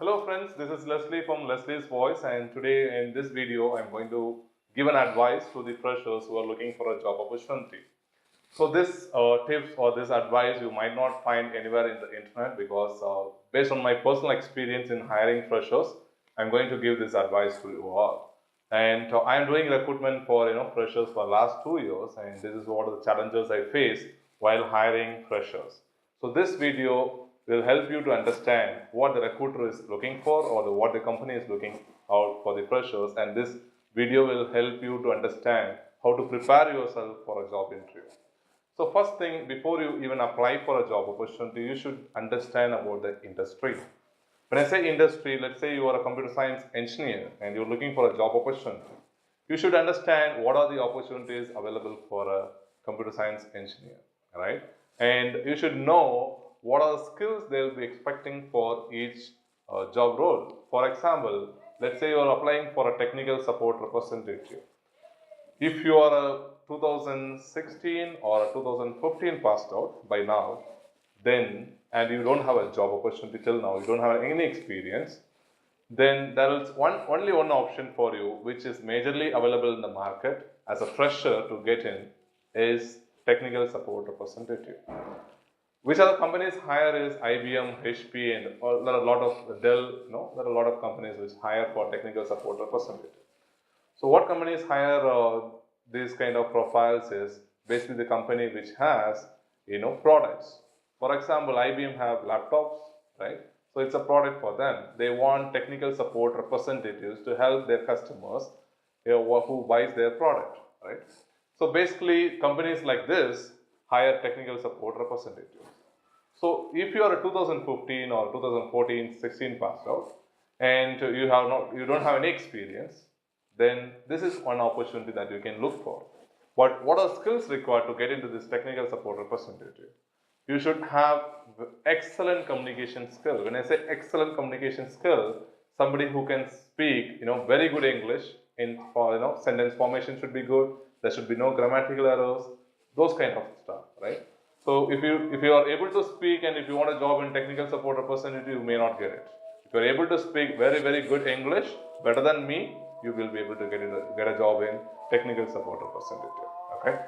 Hello friends, this is Leslie from Leslie's Voice, and today in this video I'm going to give an advice to the freshers who are looking for a job opportunity. So this tips or this advice you might not find anywhere in the internet because based on my personal experience in hiring freshers, I'm going to give this advice to you all. And I'm doing recruitment for freshers for last 2 years, and this is what are the challenges I face while hiring freshers. So this video will help you to understand what the recruiter is looking for or what the company is looking out for the freshers, and this video will help you to understand how to prepare yourself for a job interview. So first thing, before you even apply for a job opportunity, you should understand about the industry. When I say industry, let's say you are a computer science engineer and you're looking for a job opportunity. You should understand what are the opportunities available for a computer science engineer, right? And you should know what are the skills they'll be expecting for each job role. For example, let's say you're applying for a technical support representative. If you are a 2016 or a 2015 passed out by now, then and you don't have a job opportunity till now, you don't have any experience, then there is only one option for you which is majorly available in the market as a fresher to get in is technical support representative. Which other companies hire is IBM, HP, and there are a lot of Dell. There are a lot of companies which hire for technical support representative. So what companies hire these kind of profiles is basically the company which has products. For example, IBM have laptops, right? So it's a product for them. They want technical support representatives to help their customers who buys their product, right? So basically, companies like this hire technical support representatives. So if you are a 2015 or 2014, 16 passed out, and you don't have any experience, then this is one opportunity that you can look for. But what are skills required to get into this technical support representative? You should have excellent communication skill. When I say excellent communication skill, somebody who can speak, very good English sentence formation should be good. There should be no grammatical errors, those kind of stuff, right? So if you are able to speak and if you want a job in technical support representative, you may not get it. If you are able to speak very good English, better than me, you will be able to get a job in technical support representative. Okay,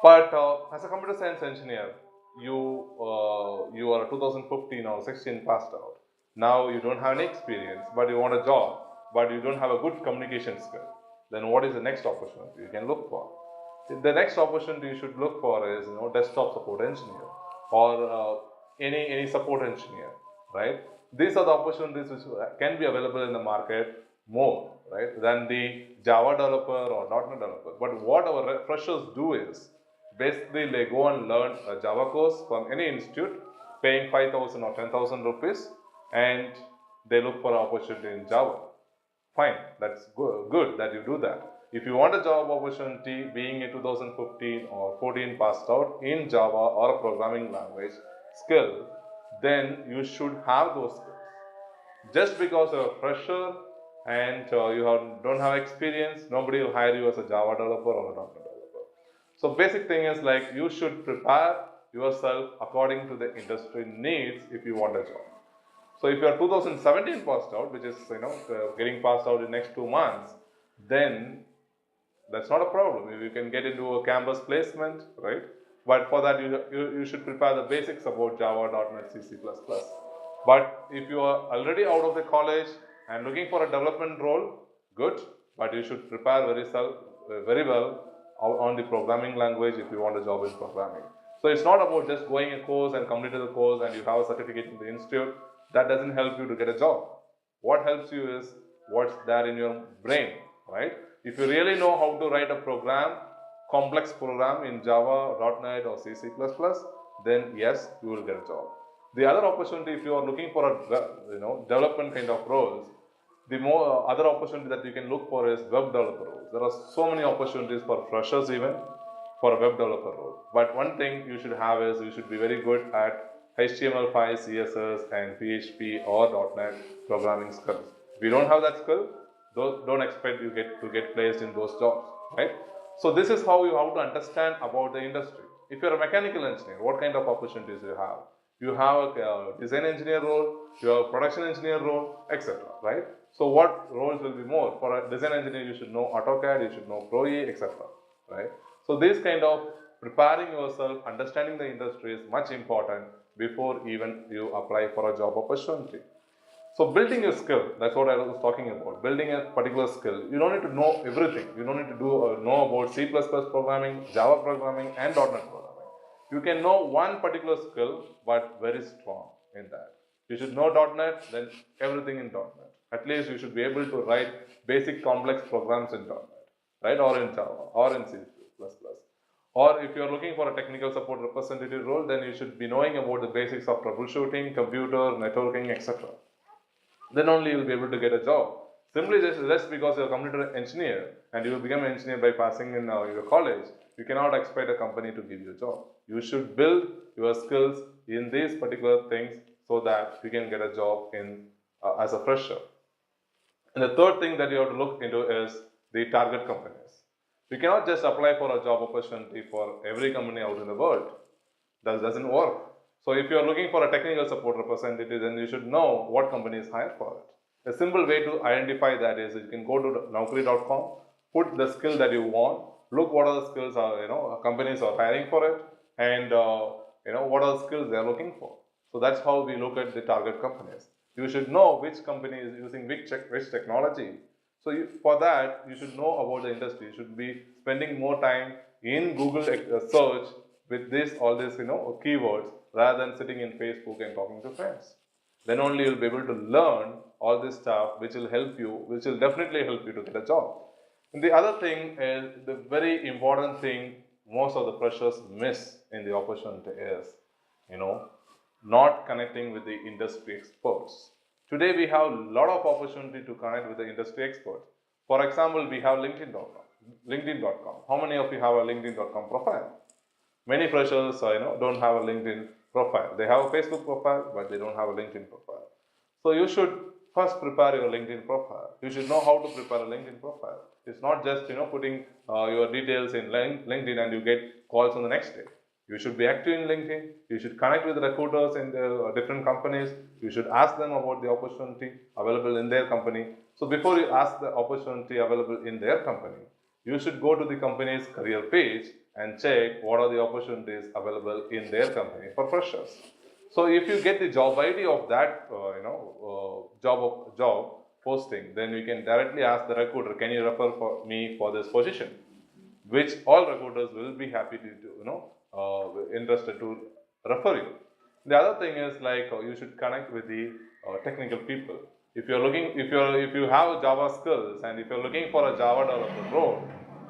but as a computer science engineer, you are 2015 or 16 passed out. Now you don't have any experience, but you want a job, but you don't have a good communication skill. Then what is the next opportunity you can look for? The next opportunity you should look for is desktop support engineer or any support engineer, right? These are the opportunities which can be available in the market more, right, than the Java developer or .NET developer. But what our freshers do is basically they go and learn a Java course from any institute, paying 5,000 or 10,000 rupees, and they look for an opportunity in Java. Fine, that's good that you do that. If you want a job opportunity being a 2015 or 14 passed out in Java or a programming language skill, then you should have those skills. Just because you're a fresher and don't have experience, nobody will hire you as a Java developer or a .NET developer. So basic thing is like you should prepare yourself according to the industry needs if you want a job. So if you are 2017 passed out, which is getting passed out in next 2 months, then that's not a problem. You can get into a campus placement, right? But for that, you should prepare the basics about Java, .NET, C, C++. But if you are already out of the college and looking for a development role, good. But you should prepare very well on the programming language if you want a job in programming. So it's not about just going a course and completing the course and you have a certificate in the institute. That doesn't help you to get a job. What helps you is what's there in your brain, right? If you really know how to write a program, complex program in Java, .NET or C, C++, then yes, you will get a job. The other opportunity, if you are looking for a development kind of roles, the more other opportunity that you can look for is web developer roles. There are so many opportunities for freshers even for a web developer role. But one thing you should have is you should be very good at HTML5, CSS and PHP or .NET programming skills. If you don't have that skill, don't expect you to get placed in those jobs, right? So this is how you have to understand about the industry. If you're a mechanical engineer, what kind of opportunities you have? You have a design engineer role, you have a production engineer role, etc. Right? So what roles will be more? For a design engineer, you should know AutoCAD, you should know Pro E, etc. Right? So this kind of preparing yourself, understanding the industry is much important before even you apply for a job opportunity. So building a skill, that's what I was talking about, building a particular skill. You don't need to know everything. You don't need to know about C++ programming, Java programming and .NET programming. You can know one particular skill but very strong in that. You should know .NET, then everything in .NET. At least you should be able to write basic complex programs in .NET, right? Or in Java or in C++. Or if you are looking for a technical support representative role, then you should be knowing about the basics of troubleshooting, computer, networking, etc. Then only you will be able to get a job. Simply just because you are a computer engineer and you will become an engineer by passing in your college, you cannot expect a company to give you a job. You should build your skills in these particular things so that you can get a job in as a fresher. And the third thing that you have to look into is the target companies. You cannot just apply for a job opportunity for every company out in the world. That doesn't work. So if you are looking for a technical support representative, then you should know what company is hired for it. A simple way to identify that is you can go to naukri.com, put the skill that you want, look what are the skills companies are hiring for it, and what are the skills they are looking for. So that's how we look at the target companies. You should know which company is using which technology. So for that, you should know about the industry. You should be spending more time in Google search with all these keywords rather than sitting in Facebook and talking to friends. Then only you'll be able to learn all this stuff which will help you, which will definitely help you to get a job. And the other thing is the very important thing most of the freshers miss in the opportunity is, not connecting with the industry experts. Today we have a lot of opportunity to connect with the industry experts. For example, we have LinkedIn.com. How many of you have a LinkedIn.com profile? Many freshers, don't have a LinkedIn profile. They have a Facebook profile, but they don't have a LinkedIn profile. So you should first prepare your LinkedIn profile. You should know how to prepare a LinkedIn profile. It's not just, putting your details in LinkedIn and you get calls on the next day. You should be active in LinkedIn. You should connect with recruiters in the different companies. You should ask them about the opportunity available in their company. So before you ask the opportunity available in their company, you should go to the company's career page and check what are the opportunities available in their company for freshers. So if you get the job ID of that job posting, then you can directly ask the recruiter, can you refer me for this position? Which all recruiters will be happy to do, interested to refer you. The other thing is you should connect with the technical people. If you have Java skills and if you're looking for a Java developer role,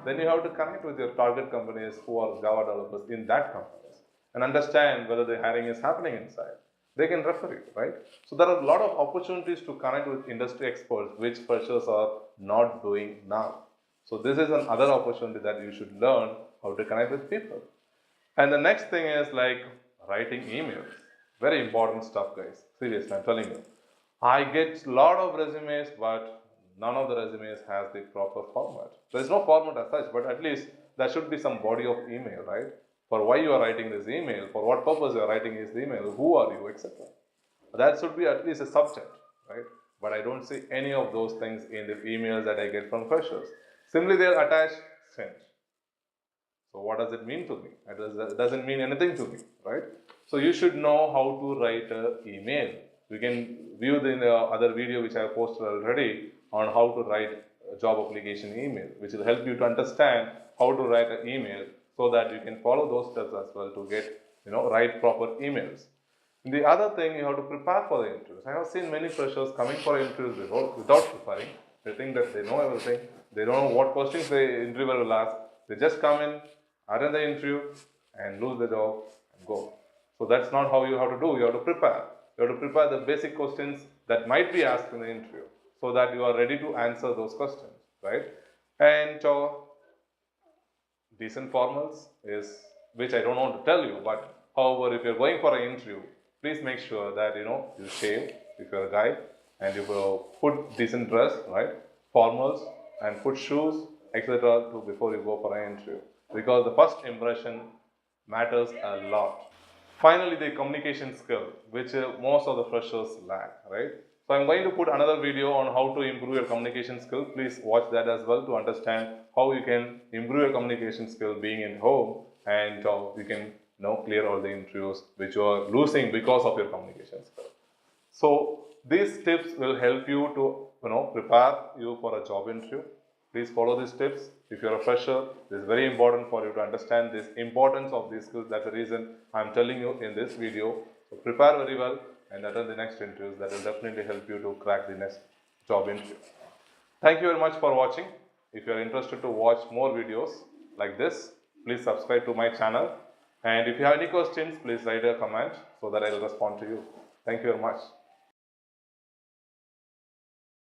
then you have to connect with your target companies who are Java developers in that companies and understand whether the hiring is happening inside. They can refer you, right? So there are a lot of opportunities to connect with industry experts, which freshers are not doing now. So this is another opportunity that you should learn how to connect with people. And the next thing is writing emails. Very important stuff, guys. Seriously, I'm telling you. I get a lot of resumes, but none of the resumes has the proper format. There is no format as such, but at least there should be some body of email, right? For why you are writing this email, for what purpose you are writing this email, who are you, etc. That should be at least a subject, right? But I don't see any of those things in the emails that I get from freshers. Simply they are attached, sent. So what does it mean to me? It doesn't mean anything to me, right? So you should know how to write an email. We can view the other video which I have posted already on how to write a job application email, which will help you to understand how to write an email so that you can follow those steps as well to get, write proper emails. And the other thing, you have to prepare for the interviews. I have seen many freshers coming for interviews without preparing. They think that they know everything. They don't know what questions the interviewer will ask. They just come in, attend the interview, and lose the job and go. So that's not how you have to do. You have to prepare. You have to prepare the basic questions that might be asked in the interview so that you are ready to answer those questions, right? And decent formals is, which I don't want to tell you, but however, if you're going for an interview, please make sure that you shave if you're a guy and you will put decent dress, right? Formals and put shoes, etc. before you go for an interview, because the first impression matters a lot. Finally, the communication skill, which most of the freshers lack, right? So I'm going to put another video on how to improve your communication skill. Please watch that as well to understand how you can improve your communication skill being in home, and you can clear all the interviews which you are losing because of your communication skill. So these tips will help you to prepare you for a job interview. Please follow these tips. If you are a fresher, it is very important for you to understand this importance of these skills. That's the reason I am telling you in this video. So prepare very well and attend the next interviews. That will definitely help you to crack the next job interview. Thank you very much for watching. If you are interested to watch more videos like this, please subscribe to my channel. And if you have any questions, please write a comment so that I will respond to you. Thank you very much.